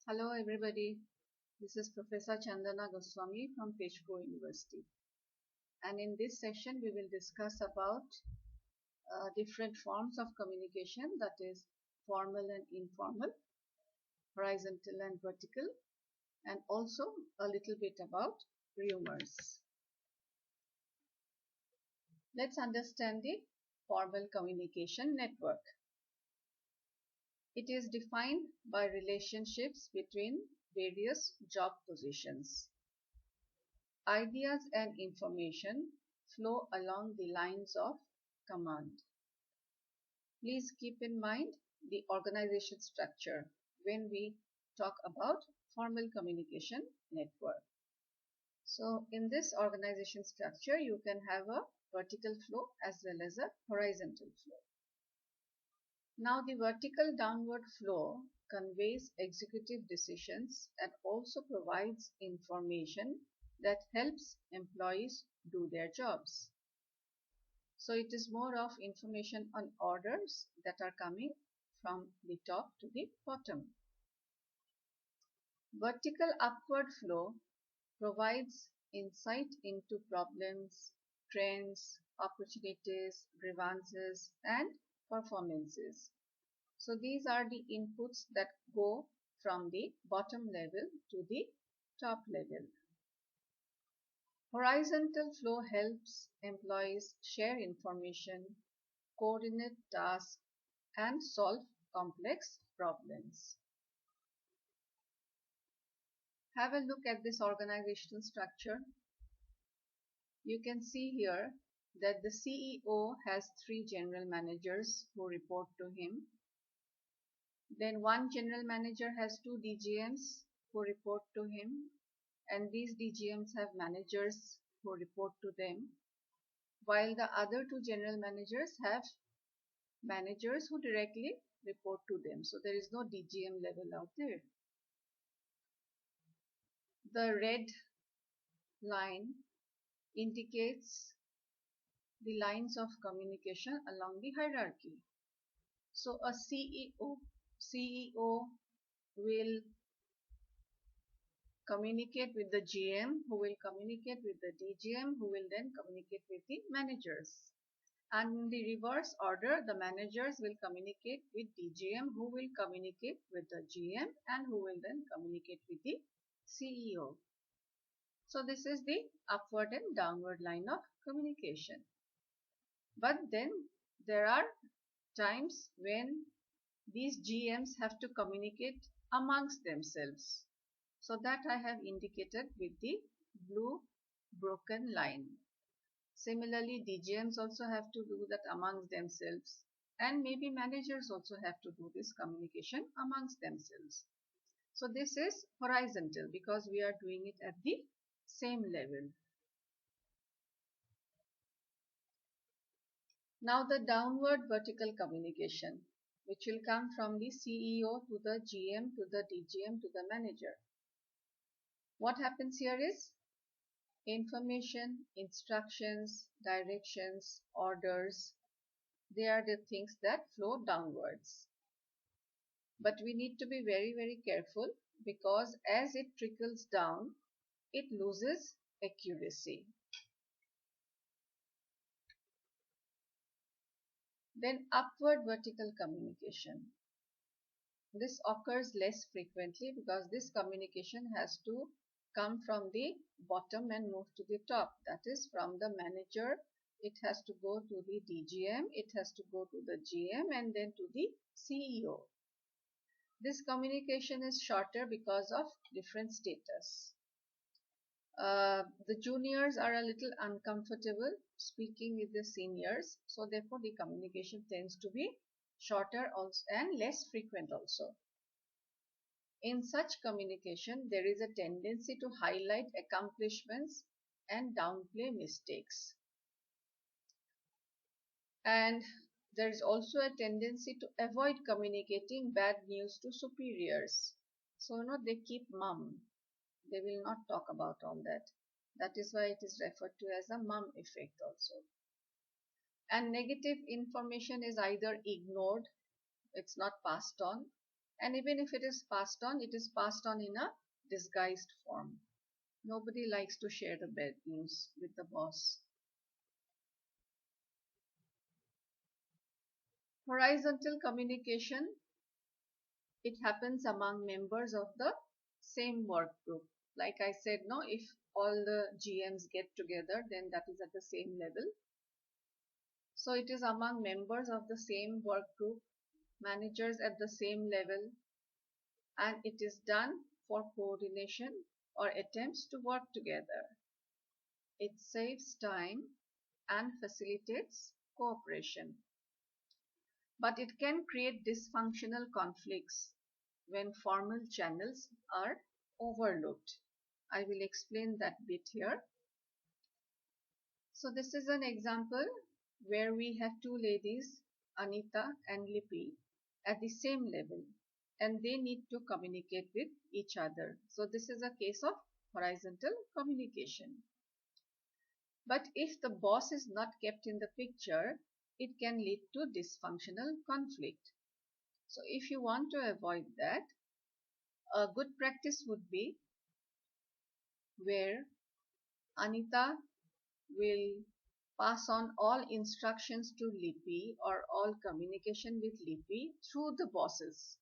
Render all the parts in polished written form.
Hello everybody, this is Professor Chandana Goswami from Peshko University, and in this session we will discuss about different forms of communication, that is formal and informal, horizontal and vertical, and also a little bit about rumors. Let's understand the formal communication network. It is defined by relationships between various job positions. Ideas and information flow along the lines of command. Please keep in mind the organization structure when we talk about formal communication network. So in this organization structure, you can have a vertical flow as well as a horizontal flow. Now the vertical downward flow conveys executive decisions and also provides information that helps employees do their jobs. So it is more of information on orders that are coming from the top to the bottom. Vertical upward flow provides insight into problems, trends, opportunities, grievances, and performances. So these are the inputs that go from the bottom level to the top level. Horizontal flow helps employees share information, coordinate tasks, and solve complex problems. Have a look at this organizational structure. You can see here that the CEO has 3 general managers who report to him. Then one general manager has 2 DGMs who report to him, and these DGMs have managers who report to them, while the other 2 general managers have managers who directly report to them. So there is no DGM level out there. The red line indicates the lines of communication along the hierarchy. So a CEO will communicate with the GM, who will communicate with the DGM, who will then communicate with the managers. And in the reverse order, the managers will communicate with DGM, who will communicate with the GM, and who will then communicate with the CEO. So this is the upward and downward line of communication. But then there are times when these GMs have to communicate amongst themselves. So that I have indicated with the blue broken line. Similarly, DGMs also have to do that amongst themselves, and maybe managers also have to do this communication amongst themselves. So this is horizontal because we are doing it at the same level. Now the downward vertical communication, which will come from the CEO to the GM to the DGM to the manager. What happens here is information, instructions, directions, orders, they are the things that flow downwards. But we need to be very, very careful because as it trickles down, it loses accuracy. Then upward vertical communication. This occurs less frequently because this communication has to come from the bottom and move to the top. That is, from the manager, it has to go to the DGM, it has to go to the GM, and then to the CEO. This communication is shorter because of different status. The juniors are a little uncomfortable speaking with the seniors, so therefore the communication tends to be shorter also and less frequent also. In such communication, there is a tendency to highlight accomplishments and downplay mistakes. And there is also a tendency to avoid communicating bad news to superiors. So, they keep mum. They will not talk about all that. That is why it is referred to as a mum effect also. And negative information is either ignored, it's not passed on, And even if it is passed on, it is passed on in a disguised form. Nobody likes to share the bad news with the boss. Horizontal communication, it happens among members of the same work group. Like I said, no, if all the GMs get together, then that is at the same level. So it is among members of the same work group, managers at the same level, and it is done for coordination or attempts to work together. It saves time and facilitates cooperation. But it can create dysfunctional conflicts when formal channels are overlooked. I will explain that bit here. So this is an example where we have two ladies, Anita and Lippy, at the same level, and they need to communicate with each other. So this is a case of horizontal communication. But if the boss is not kept in the picture, it can lead to dysfunctional conflict. So if you want to avoid that, a good practice would be where Anita will pass on all instructions to Lippy or all communication with Lippy through the bosses.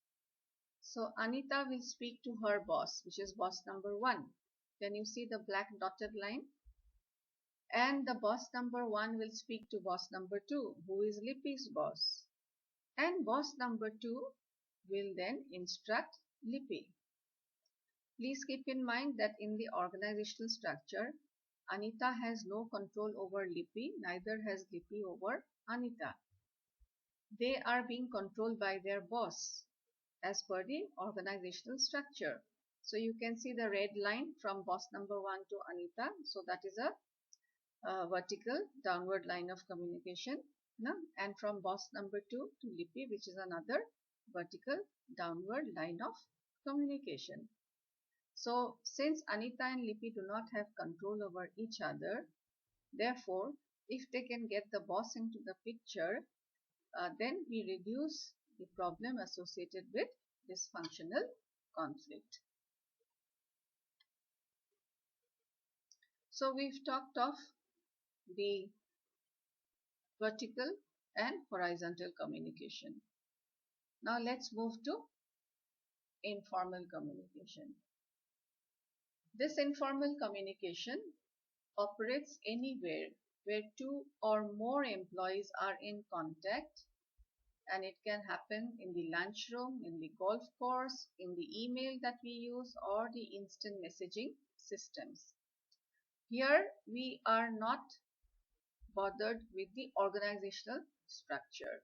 So Anita will speak to her boss, which is boss number 1. Can you see the black dotted line? And the boss number 1 will speak to boss number 2, who is Lippy's boss. And boss number 2 will then instruct Lippy. Please keep in mind that in the organizational structure, Anita has no control over Lippy, neither has Lippy over Anita. They are being controlled by their boss as per the organizational structure. So you can see the red line from boss number 1 to Anita. So that is a vertical downward line of communication. No? And from boss number 2 to Lippy, which is another vertical downward line of communication. So since Anita and Lippy do not have control over each other, therefore, if they can get the boss into the picture, then we reduce the problem associated with dysfunctional conflict. So we've talked of the vertical and horizontal communication. Now let's move to informal communication. This informal communication operates anywhere where two or more employees are in contact, and it can happen in the lunchroom, in the golf course, in the email that we use, or the instant messaging systems. Here we are not bothered with the organizational structure,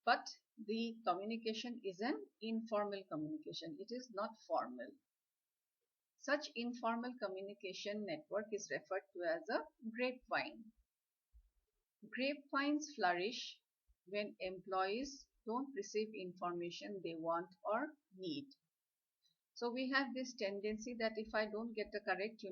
but the communication is an informal communication. It is not formal. Such informal communication network is referred to as a grapevine. Grapevines flourish when employees don't receive information they want or need. So we have this tendency that if I don't get the correct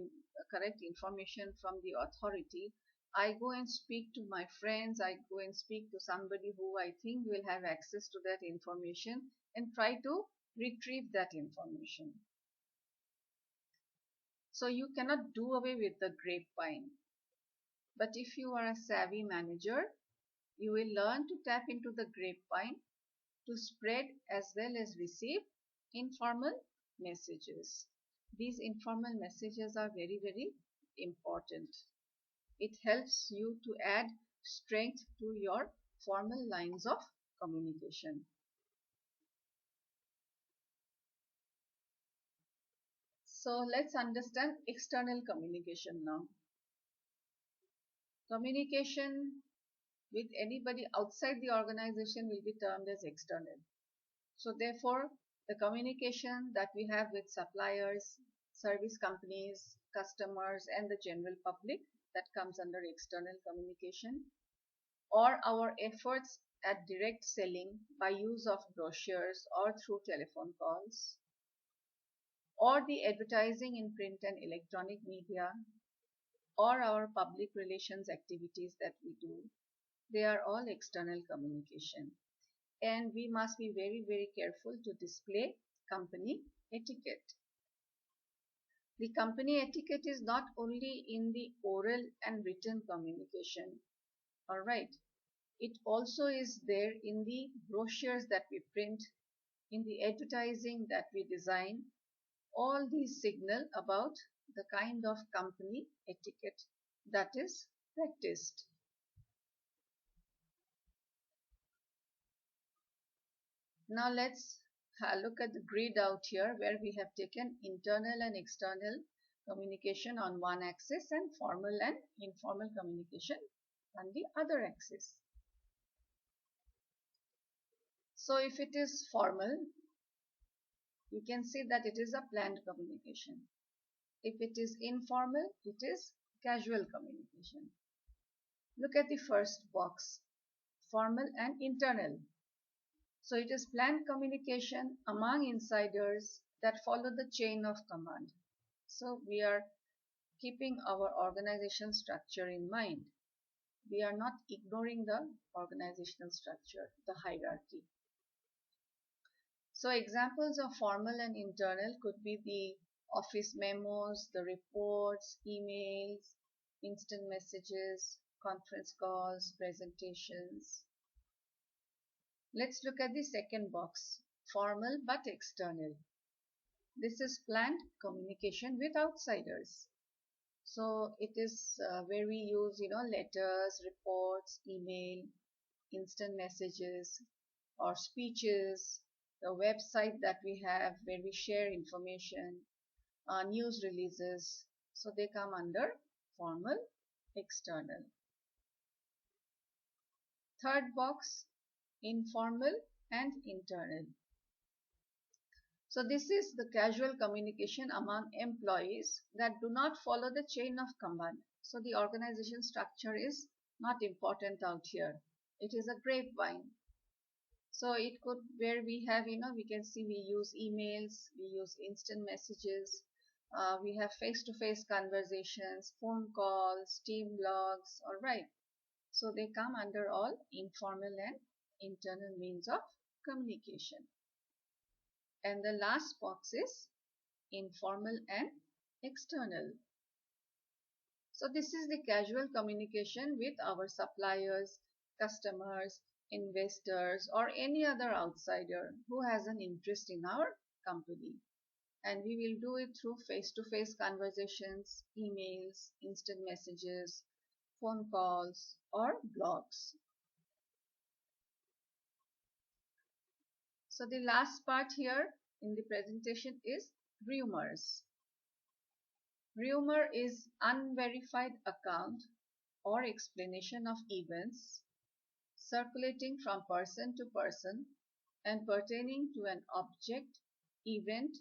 information from the authority, I go and speak to my friends, I go and speak to somebody who I think will have access to that information and try to retrieve that information. So you cannot do away with the grapevine. But if you are a savvy manager, you will learn to tap into the grapevine to spread as well as receive informal messages. These informal messages are very, very important. It helps you to add strength to your formal lines of communication. So let's understand external communication now. Communication with anybody outside the organization will be termed as external. So therefore, the communication that we have with suppliers, service companies, customers, and the general public, that comes under external communication, or our efforts at direct selling by use of brochures or through telephone calls, or the advertising in print and electronic media, or our public relations activities that we do, they are all external communication. and we must be very, very careful to display company etiquette. The company etiquette is not only in the oral and written communication, all right. It also is there in the brochures that we print, in the advertising that we design. All these signal about the kind of company etiquette that is practiced. Now let's look at the grid out here where we have taken internal and external communication on one axis and formal and informal communication on the other axis. So if it is formal, you can see that it is a planned communication. If it is informal, it is casual communication. Look at the first box, formal and internal. So it is planned communication among insiders that follow the chain of command. So we are keeping our organization structure in mind. We are not ignoring the organizational structure, the hierarchy. So examples of formal and internal could be the office memos, the reports, emails, instant messages, conference calls, presentations. Let's look at the second box, formal but external. This is planned communication with outsiders. So it is where we use, letters, reports, email, instant messages or speeches, the website that we have where we share information, news releases. So they come under formal, external. Third box, informal and internal. So this is the casual communication among employees that do not follow the chain of command. So the organization structure is not important out here. It is a grapevine. So it could where we have, we can see we use emails, we use instant messages, we have face-to-face conversations, phone calls, team logs, all right. So they come under all informal and internal means of communication. And the last box is informal and external. So this is the casual communication with our suppliers, customers, investors, or any other outsider who has an interest in our company. And we will do it through face-to-face conversations, emails, instant messages, phone calls, or blogs. So the last part here in the presentation is rumors. Rumor is unverified account or explanation of events circulating from person to person and pertaining to an object, event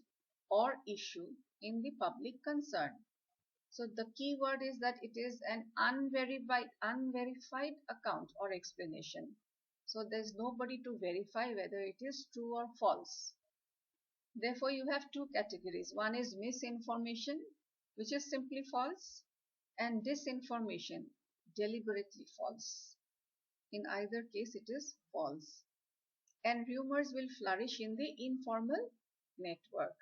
or issue in the public concern. So the key word is that it is an unverified account or explanation. So there is nobody to verify whether it is true or false. Therefore, you have two categories. One is misinformation, which is simply false, and disinformation, deliberately false. In either case, it is false. And rumors will flourish in the informal network.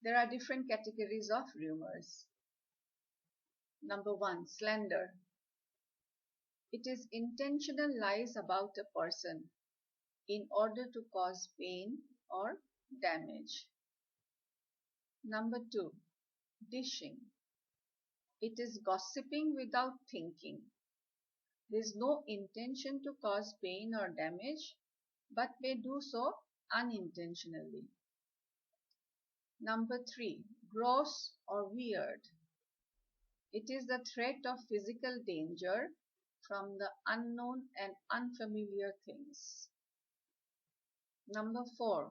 There are different categories of rumors. Number one, slander. It is intentional lies about a person in order to cause pain or damage. Number two, dishing. It is gossiping without thinking. There is no intention to cause pain or damage, but may do so unintentionally. Number three, gross or weird. It is the threat of physical danger from the unknown and unfamiliar things. Number four,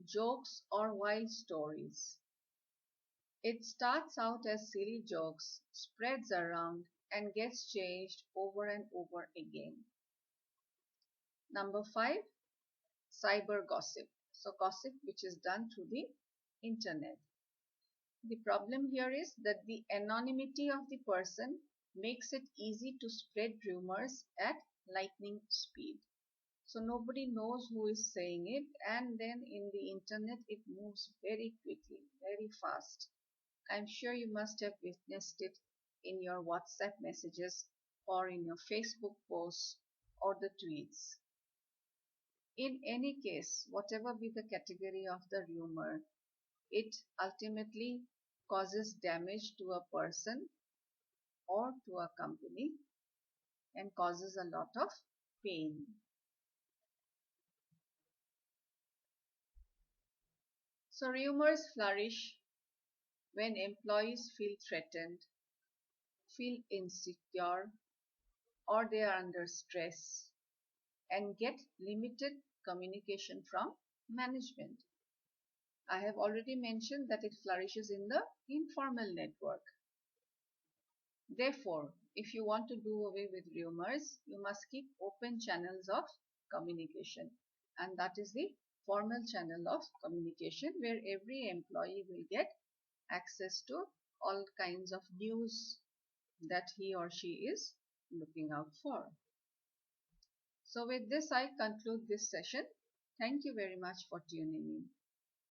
jokes or wild stories. It starts out as silly jokes, spreads around, and gets changed over and over again. Number five, cyber gossip. So gossip which is done through the internet. The problem here is that the anonymity of the person makes it easy to spread rumors at lightning speed. So nobody knows who is saying it, and then in the internet it moves very quickly, very fast. I'm sure you must have witnessed it in your WhatsApp messages or in your Facebook posts or the tweets. In any case, whatever be the category of the rumor, it ultimately causes damage to a person or to a company and causes a lot of pain. So rumors flourish when employees feel threatened, feel insecure, or they are under stress and get limited communication from management. I have already mentioned that it flourishes in the informal network. Therefore, if you want to do away with rumors, you must keep open channels of communication. And that is the formal channel of communication where every employee will get access to all kinds of news that he or she is looking out for. So with this, I conclude this session. Thank you very much for tuning in.